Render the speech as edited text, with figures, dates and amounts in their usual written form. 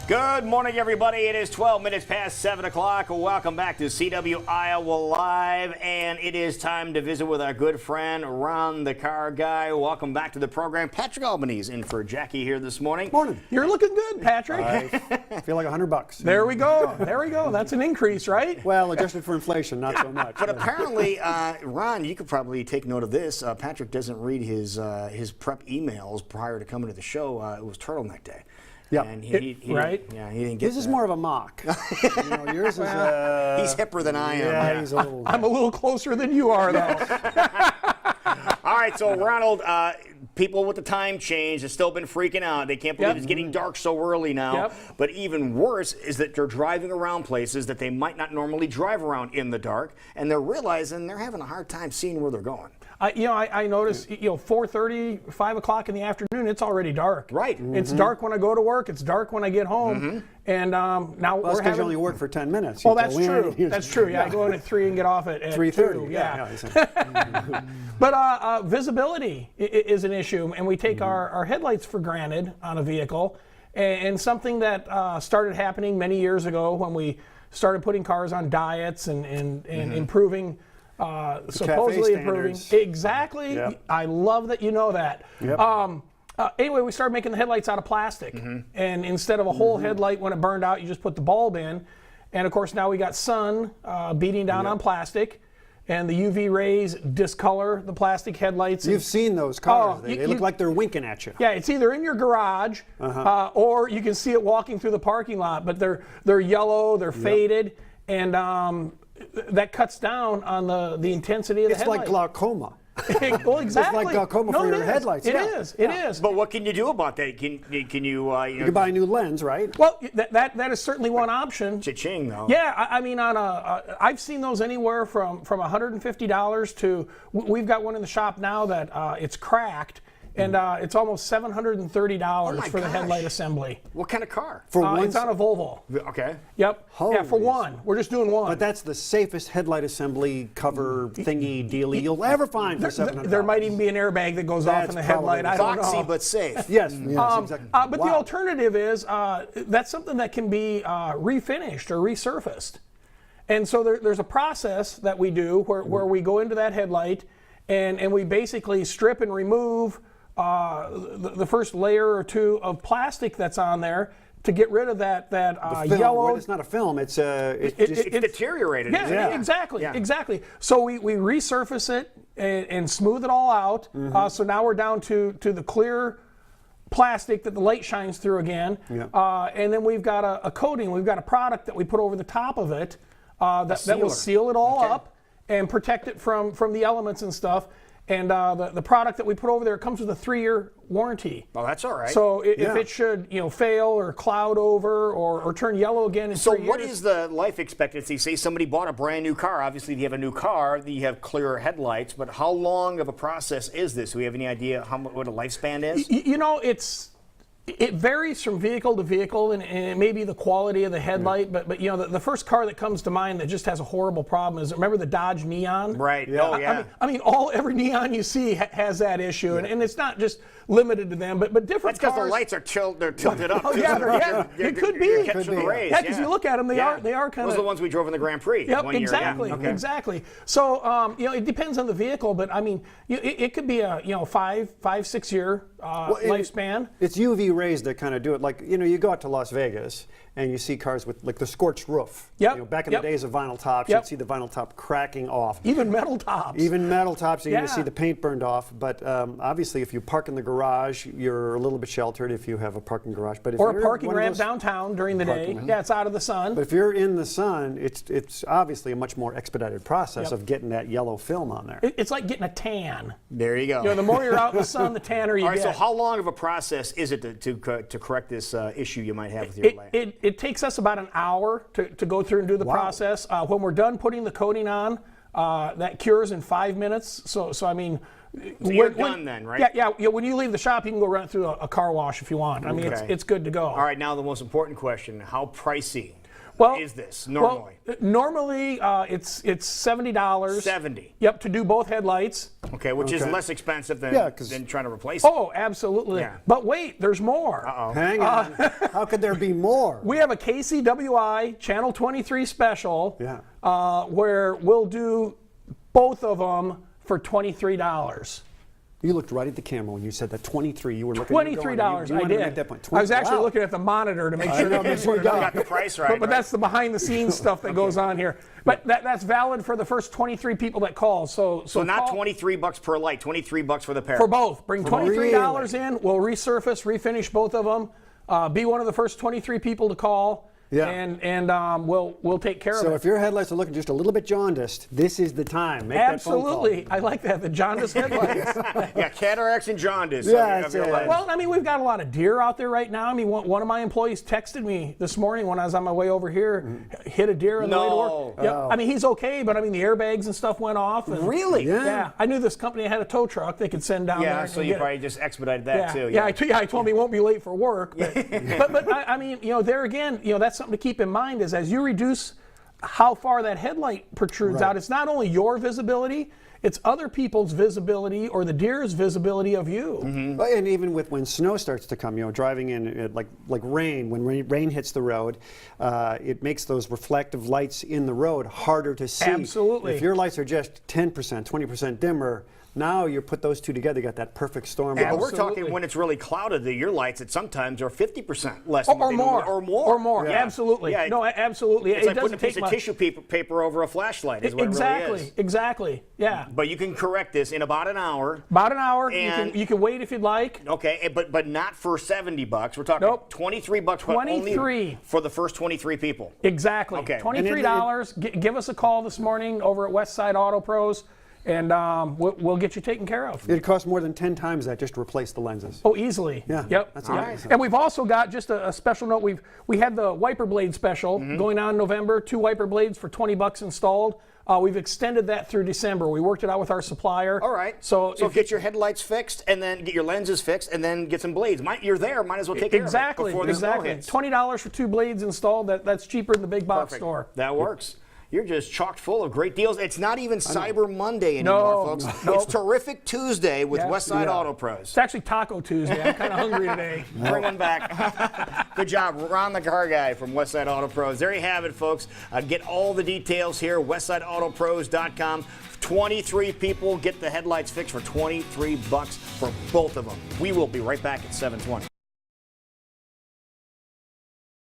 Good morning, everybody. It is 12 minutes past 7 o'clock. Welcome back to CW Iowa Live, and it is time to visit with our good friend, Ron, the car guy. Welcome back to the program. Patrick Albanese in for Jackie here this morning. Morning. You're looking good, Patrick. I feel like $100. There we go. There we go. That's an increase, right? Well, adjusted for inflation, not so much. But apparently, Ron, you could probably take note of this. Patrick doesn't read his prep emails prior to coming to the show. It was turtleneck day. Yeah. And Right? Yeah, he didn't get This is more of a mock. Yours is. He's hipper than I am. Yeah, he's a little. I'm a little closer than you are, though. All right, so Ronald, people with the time change have still been freaking out. They can't believe it's getting dark so early now. Yep. But even worse is that they're driving around places that they might not normally drive around in the dark, and they're realizing they're having a hard time seeing where they're going. I notice, 4:30, 5 o'clock in the afternoon, it's already dark. Right. It's dark when I go to work. It's dark when I get home. And now Well, we're because you only work for 10 minutes. Well, that's true. That's true. Yeah, I go in at 3 and get off at 3:30. 2. Yeah. But visibility is an issue, and we take our headlights for granted on a vehicle. And something that started happening many years ago when we started putting cars on diets and improving, supposedly improving. standards. Exactly. Yep. I love that you know that. Yep. Anyway, we started making the headlights out of plastic. And instead of a whole headlight when it burned out, you just put the bulb in. And of course, now we got sun beating down on plastic. And the UV rays discolor the plastic headlights. You've seen those cars. Oh, They look like they're winking at you. Yeah, it's either in your garage or you can see it walking through the parking lot. But they're yellow, they're faded, and that cuts down on the intensity of the It's headlight. like glaucoma. Well, exactly. It's like glaucoma for your headlights. It Yeah. is. It is. But what can you do about that? Can you You can buy a new lens, right? Well, that is certainly one option. cha-ching, though? Yeah, I mean, I've seen those anywhere from $150 to we've got one in the shop now that it's cracked, and it's almost $730 for the headlight assembly. What kind of car? For one, It's on a Volvo. Okay. Yep. Yeah, for Holy one. We're just doing one. but that's the safest headlight assembly cover thingy dealy you'll ever find for $700. There might even be an airbag that goes off That's in the headlight. I don't know. Foxy, but safe. Yes, exactly. But the Wow. alternative is that's something that can be refinished or resurfaced. And so there's a process that we do where we go into that headlight and we basically strip and remove the first layer or two of plastic that's on there to get rid of that Film, yellow. well, it's not a film. It's It's deteriorated. Yeah, isn't it? exactly, exactly. So we resurface it and smooth it all out. So now we're down to the clear plastic that the light shines through again. Yeah. And then we've got a coating. We've got a product that we put over the top of it that will sealer. seal it all up and protect it from the elements and stuff. And the product that we put over there comes with a 3-year warranty. Oh, that's all right. So if Yeah. it should fail or cloud over or turn yellow again in 3 years. What is the life expectancy? Say somebody bought a brand new car. Obviously, if you have a new car, you have clearer headlights. But how long of a process is this? Do we have any idea what a lifespan is? It varies from vehicle to vehicle, and it may be the quality of the headlight. But the first car that comes to mind that just has a horrible problem is, remember the Dodge Neon? Right. Yeah. Oh, yeah. I mean, every Neon you see has that issue, and it's not just limited to them, but different That's because cars. the lights are tilted up. Oh, yeah, it could be. You're catching the rays. Yeah, because you look at them, they are kind Those of. are the ones we drove in the Grand Prix. Yep, one exactly, year. Yeah. Okay. exactly. So it depends on the vehicle, but I mean, it could be a 5-6 year lifespan. It's UV rays that kind of do it. Like, you go out to Las Vegas and you see cars with like the scorched roof. Yep. Back in the days of vinyl tops, Yep. you'd see the vinyl top cracking off. Even metal tops. Even metal tops, you're going to Yeah. see the paint burned off. But obviously, if you park in the garage, you're a little bit sheltered if you have a parking garage. But if or you're a parking one of ramp those- downtown during the day. Yeah, it's out of the sun. But if you're in the sun, it's obviously a much more expedited process Yep. of getting that yellow film on there. It's like getting a tan. There you go. The more you're out in the sun, the tanner you All right, get. so how long of a process is it to correct this issue you might have with your light? It takes us about an hour to go through and do the process. When we're done putting the coating on, that cures in 5 minutes. So I mean, you're done then, right? Yeah. When you leave the shop, you can go run through a car wash if you want. I mean, Okay. it's good to go. All right, now the most important question: how pricey? Well, is this normally? Well, normally it's $70. 70. Yep, to do both headlights. Okay, which is less expensive than, Yeah, 'cause- than trying to replace it. Oh, absolutely. Yeah. But wait, there's more. Hang on. How could there be more? We have a KCWI Channel 23 special Yeah. where we'll do both of them for $23. You looked right at the camera when you said that 23. You were looking. $23, you I wanted did. to make that point. I was actually Wow. looking at the monitor to make I sure know, that make sure you Got the price right. But that's the behind the scenes stuff that goes on here. But that's valid for the first 23 people that call. So not call $23 per light, $23 for the pair. for both. Bring $23 in. We'll resurface, refinish both of them. Be one of the first 23 people to call. Yeah. And we'll take care of So it. if your headlights are looking just a little bit jaundiced, this is the time. Make that phone call. Absolutely. I like that. The jaundice headlights. Yeah, cataracts and jaundice. Yeah, of that's your it. lens. Well, I mean, we've got a lot of deer out there right now. I mean, one of my employees texted me this morning when I was on my way over here, hit a deer on the way to work. Yep. Oh. I mean, he's okay, but I mean, the airbags and stuff went off. And, Really? Yeah. Yeah. I knew this company had a tow truck they could send down there. Yeah, and so you get it. probably just expedited that too. Yeah, I told him he won't be late for work. But I mean, there again, that's something to keep in mind is as you reduce how far that headlight protrudes out, it's not only your visibility, it's other people's visibility or the deer's visibility of you. Well, and even with when snow starts to come, driving in like rain, when rain hits the road, it makes those reflective lights in the road harder to see. Absolutely. If your lights are just 10%, 20% dimmer, now you put those two together, you got that perfect storm. Yeah, but we're Absolutely. talking when it's really clouded, your lights at sometimes are 50% less. Or than what they more. normally- Or more. Yeah. Absolutely. Yeah, No, absolutely. It's It like putting a doesn't piece take of much. tissue paper over a flashlight is what Exactly. it really is. Exactly. Yeah. But you can correct this in about an hour. About an hour. And- You can wait if you'd like. Okay, but not for $70. We're talking Nope. $23, but only 23 for the first 23 people. Exactly. Okay. $23. Give us a call this morning over at Westside Auto Pros, and we'll get you taken care of. It costs more than 10 times that just to replace the lenses. Oh, easily. Yeah, Yep. that's Yeah. amazing. And we've also got just a special note. We had the wiper blade special going on in November. 2 wiper blades for $20 installed. We've extended that through December. We worked it out with our supplier. All right. So get your headlights fixed, and then get your lenses fixed, and then get some blades. You're there. Might as well take care of it before the snow hits. $20 for 2 blades installed. That's cheaper than the big box Perfect. store. That works. You're just chock full of great deals. It's not even Cyber Monday anymore, folks. No. It's Terrific Tuesday with Yeah. Westside Auto It's Pros. actually Taco Tuesday. I'm kind of hungry today. Bring one back. Good job, Ron the Car Guy from Westside Auto Pros. There you have it, folks. Get all the details here, westsideautopros.com. 23 people get the headlights fixed for $23 for both of them. We will be right back at 7:20.